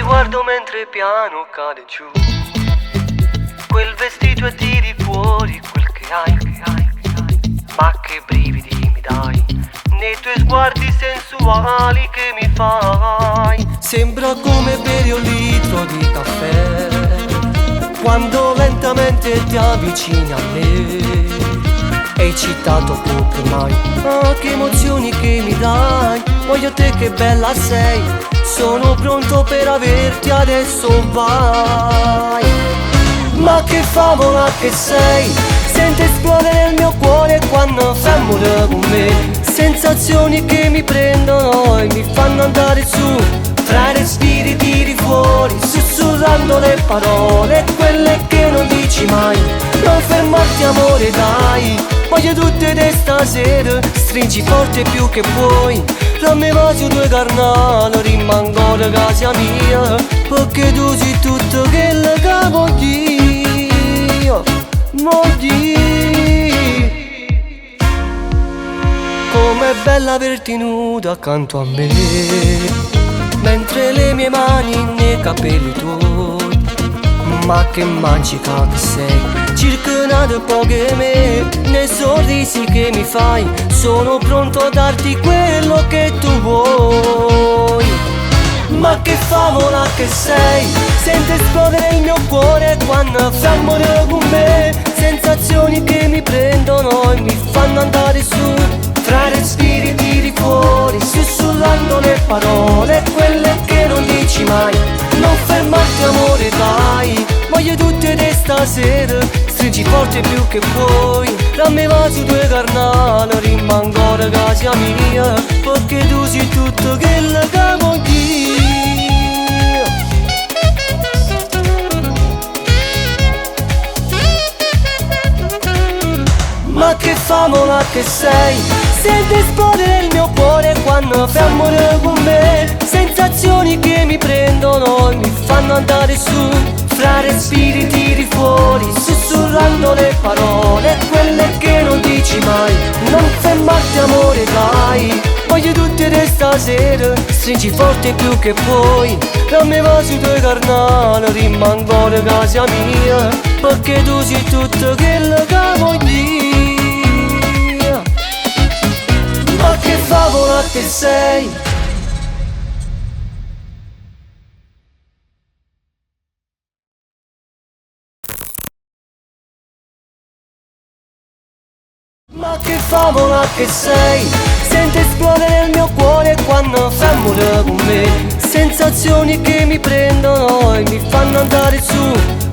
Guardo mentre piano cade giù quel vestito e tiri fuori quel che hai. Ma che brividi mi dai nei tuoi sguardi sensuali che mi fai. Sembra come bere un litro di caffè quando lentamente ti avvicini a me. È eccitato più che mai, ah, che emozioni che mi dai. Voglio te, che bella sei, sono pronto per averti, adesso vai. Ma che favola che sei, sento esplodere il mio cuore quando fai amore con me. Sensazioni che mi prendono e mi fanno andare su. Tra i respiri tiri fuori, sussurrando le parole, quelle che non dici mai. Non fermarti amore dai, voglio tutte te stasera. Stringi forte più che puoi, dammi su due carnali, rimango da casa mia. Perché tu sei tutto quello che voglio, com'è bella averti nuda accanto a me, mentre le mie mani nei capelli tuoi. Ma che magica che sei, circondata poche me, nei sorrisi che mi fai. Sono pronto a darti quello che tu vuoi. Ma che favola che sei, sento esplodere il mio cuore quando fai amore con me. Sensazioni che mi prendono e mi fanno andare su. Tra i respiri tiri fuori, sussurrando le parole, quelle che non dici mai. Non fermarti amore dai, voglio tutte te stasera. Stringi forte più che puoi, dammi su due carnali, rimango da casa mia. Perché tu sei tutto quello che voglio. Ma che favola che sei, sento esplodere il mio cuore quando fai amore con me. Sensazioni che mi prendono e mi fanno andare su. Fra respiri tiri fuori, sussurrando le parole, quelle che non dici mai. Non fermarti amore dai, voglio tutte te stasera. Stringi forte più che puoi, dammi su due carnali, rimango da casa mia. Perché tu sei tutto quello che voglio. Ma che favola che sei. Ma che favola che sei, sento esplodere il mio cuore quando fai amore con me. Sensazioni che mi prendono e mi fanno andare su.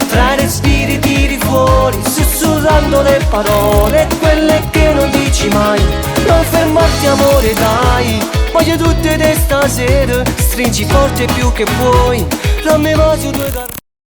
Tra i respiri tiri fuori, sussurrando le parole, quelle che non dici mai. Non fermarti amore dai, voglio tutte te stasera. Stringi forte più che puoi, dammi su due carnali.